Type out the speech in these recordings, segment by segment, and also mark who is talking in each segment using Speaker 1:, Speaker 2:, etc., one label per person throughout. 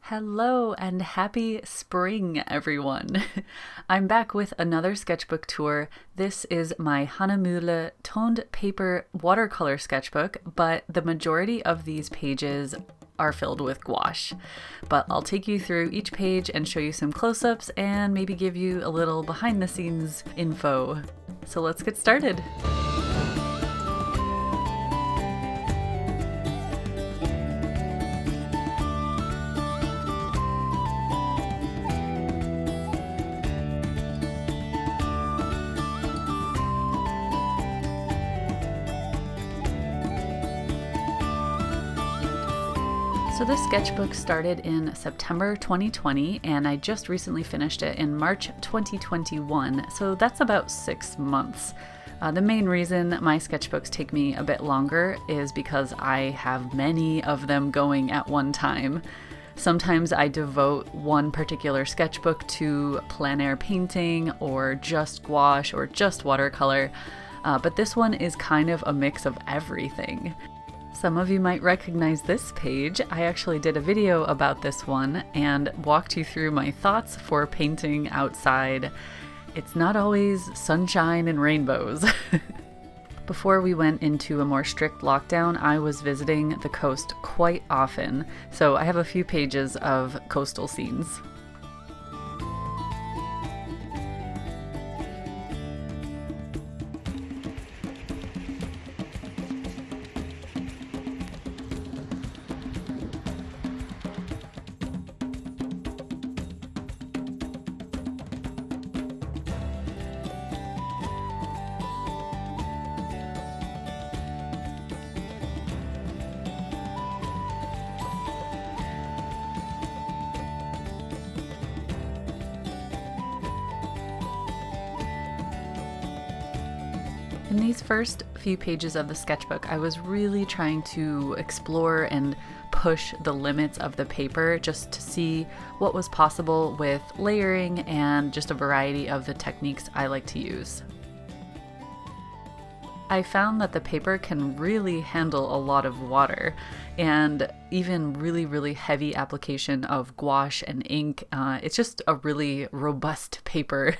Speaker 1: Hello and happy spring, everyone. I'm back with another sketchbook tour. This is my Hahnemühle toned paper watercolor sketchbook, but the majority of these pages are filled with gouache. But I'll take you through each page and show you some close-ups and maybe give you a little behind-the-scenes info. So let's get started. So this sketchbook started in September 2020 and I just recently finished it in March 2021, so that's about 6 months. The main reason my sketchbooks take me a bit longer is because I have many of them going at one time. Sometimes I devote one particular sketchbook to plein air painting or just gouache or just watercolor, but this one is kind of a mix of everything. Some of you might recognize this page. I actually did a video about this one and walked you through my thoughts for painting outside. It's not always sunshine and rainbows. Before we went into a more strict lockdown, I was visiting the coast quite often, so I have a few pages of coastal scenes. In these first few pages of the sketchbook, I was really trying to explore and push the limits of the paper just to see what was possible with layering and just a variety of the techniques I like to use. I found that the paper can really handle a lot of water and even really heavy application of gouache and ink. It's just a really robust paper.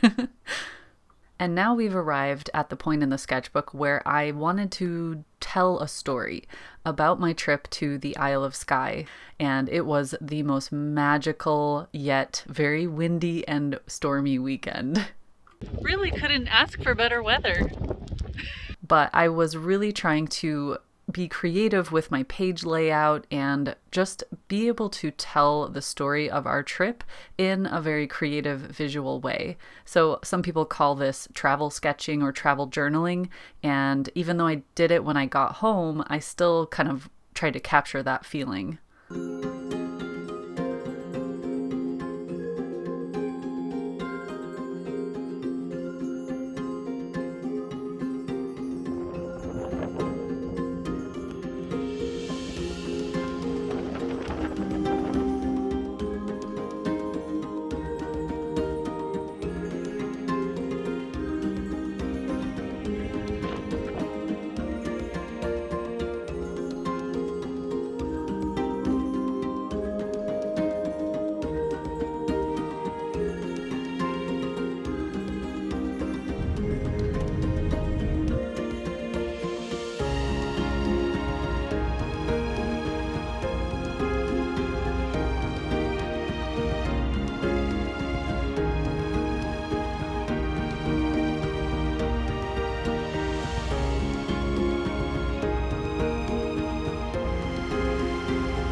Speaker 1: And now we've arrived at the point in the sketchbook where I wanted to tell a story about my trip to the Isle of Skye, and it was the most magical yet very windy and stormy weekend. Really couldn't ask for better weather. But I was really trying to be creative with my page layout and just be able to tell the story of our trip in a very creative visual way. So some people call this travel sketching or travel journaling, and even though I did it when I got home, I still kind of tried to capture that feeling.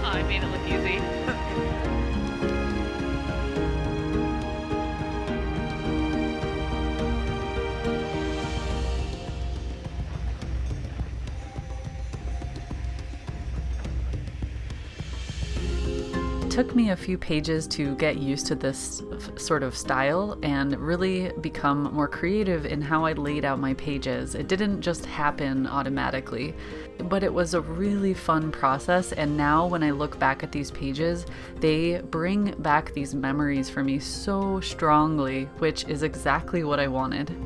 Speaker 1: I made it look easy. It took me a few pages to get used to this sort of style and really become more creative in how I laid out my pages. It didn't just happen automatically, but it was a really fun process, and now when I look back at these pages, they bring back these memories for me so strongly, which is exactly what I wanted.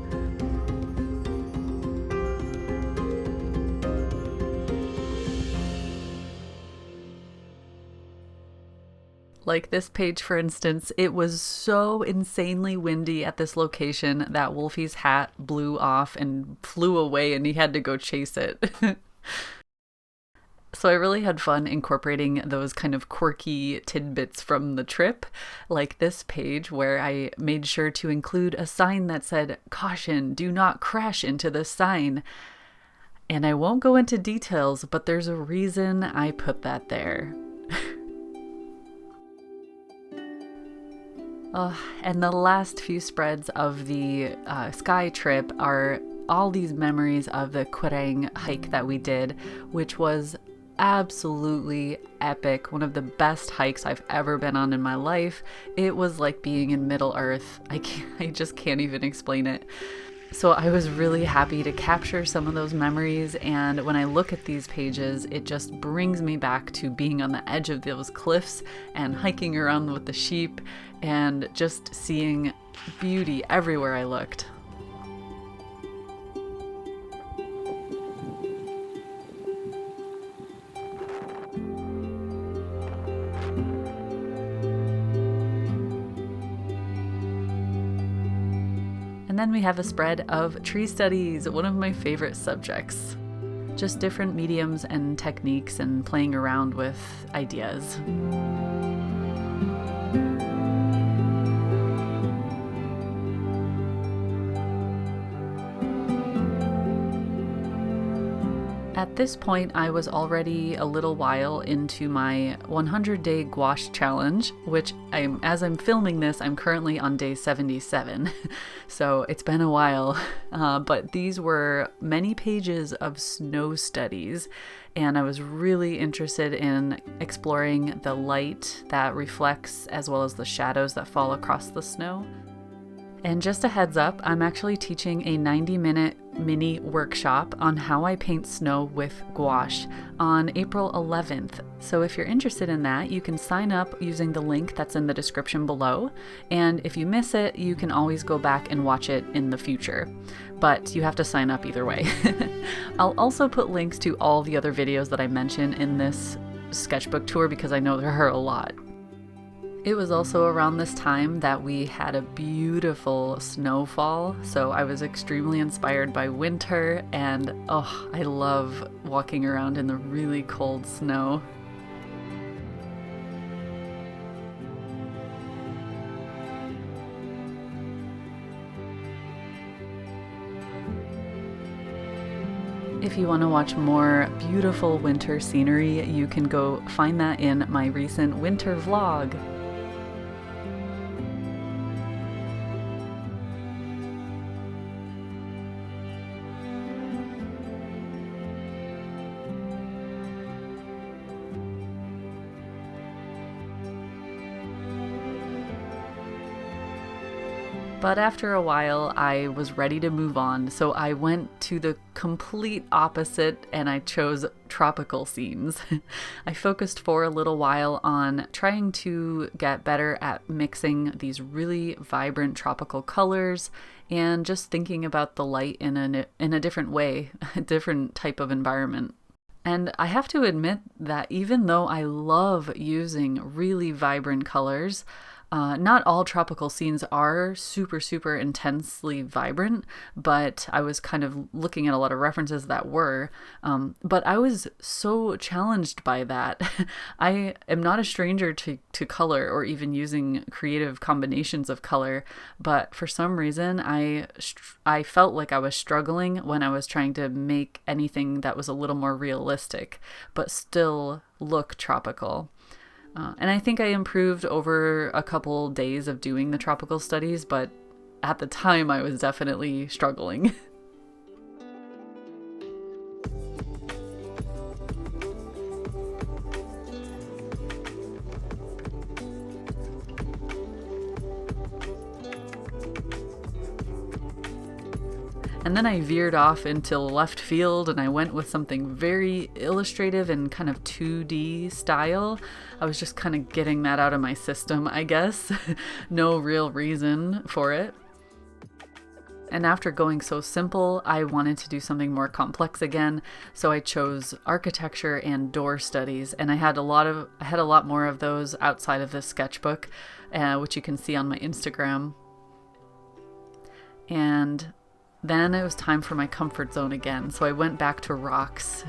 Speaker 1: Like this page, for instance, it was so insanely windy at this location that Wolfie's hat blew off and flew away and he had to go chase it. So I really had fun incorporating those kind of quirky tidbits from the trip, like this page where I made sure to include a sign that said, "Caution, do not crash into this sign." And I won't go into details, but there's a reason I put that there. Oh, and the last few spreads of the Skye trip are all these memories of the Quiraing hike that we did, which was absolutely epic. One of the best hikes I've ever been on in my life. It was like being in Middle Earth. I just can't even explain it. So I was really happy to capture some of those memories, and when I look at these pages, it just brings me back to being on the edge of those cliffs and hiking around with the sheep and just seeing beauty everywhere I looked. And then we have a spread of tree studies, one of my favorite subjects. Just different mediums and techniques and playing around with ideas. At this point, I was already a little while into my 100-day gouache challenge, which as I'm filming this, I'm currently on day 77. So it's been a while, but these were many pages of snow studies, and I was really interested in exploring the light that reflects as well as the shadows that fall across the snow. And just a heads up, I'm actually teaching a 90-minute mini workshop on how I paint snow with gouache on April 11th. So if you're interested in that, you can sign up using the link that's in the description below. And if you miss it, you can always go back and watch it in the future. But you have to sign up either way. I'll also put links to all the other videos that I mention in this sketchbook tour because I know there are a lot. It was also around this time that we had a beautiful snowfall, so I was extremely inspired by winter, and I love walking around in the really cold snow. If you want to watch more beautiful winter scenery, you can go find that in my recent winter vlog. But after a while, I was ready to move on, so I went to the complete opposite and I chose tropical scenes. I focused for a little while on trying to get better at mixing these really vibrant tropical colors and just thinking about the light in a different way, a different type of environment. And I have to admit that even though I love using really vibrant colors, not all tropical scenes are super intensely vibrant, but I was kind of looking at a lot of references that were. But I was so challenged by that. I am not a stranger to color or even using creative combinations of color, but for some reason I felt like I was struggling when I was trying to make anything that was a little more realistic, but still look tropical. And I think I improved over a couple days of doing the tropical studies, but at the time I was definitely struggling. And then I veered off into left field and I went with something very illustrative and kind of 2D style. I was just kind of getting that out of my system, I guess. No real reason for it. And after going so simple, I wanted to do something more complex again, so I chose architecture and door studies, and I had a lot more of those outside of this sketchbook, which you can see on my Instagram. And then it was time for my comfort zone again, so I went back to rocks.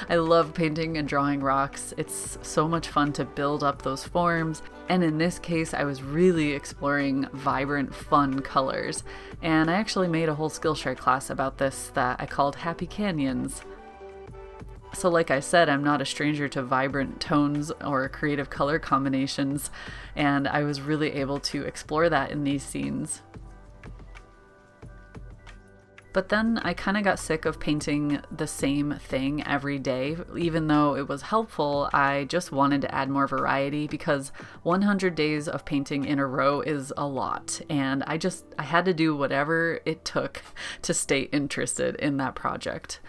Speaker 1: I love painting and drawing rocks. It's so much fun to build up those forms, and in this case I was really exploring vibrant, fun colors. And I actually made a whole Skillshare class about this that I called Happy Canyons. So like I said, I'm not a stranger to vibrant tones or creative color combinations, and I was really able to explore that in these scenes. But then I kind of got sick of painting the same thing every day. Even though it was helpful, I just wanted to add more variety because 100 days of painting in a row is a lot. And I had to do whatever it took to stay interested in that project.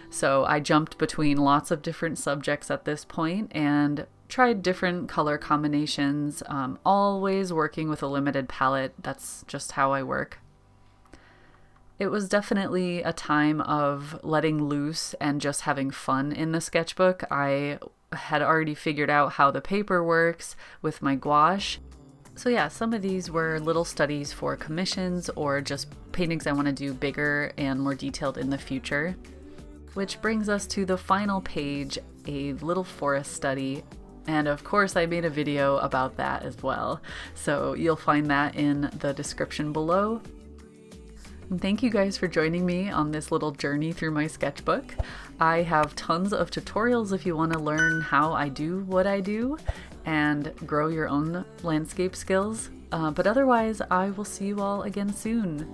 Speaker 1: So I jumped between lots of different subjects at this point and tried different color combinations, always working with a limited palette. That's just how I work. It was definitely a time of letting loose and just having fun in the sketchbook. I had already figured out how the paper works with my gouache. So yeah, some of these were little studies for commissions or just paintings I want to do bigger and more detailed in the future. Which brings us to the final page, a little forest study. And of course I made a video about that as well. So you'll find that in the description below. And thank you guys for joining me on this little journey through my sketchbook. I have tons of tutorials if you want to learn how I do what I do and grow your own landscape skills. But otherwise, I will see you all again soon.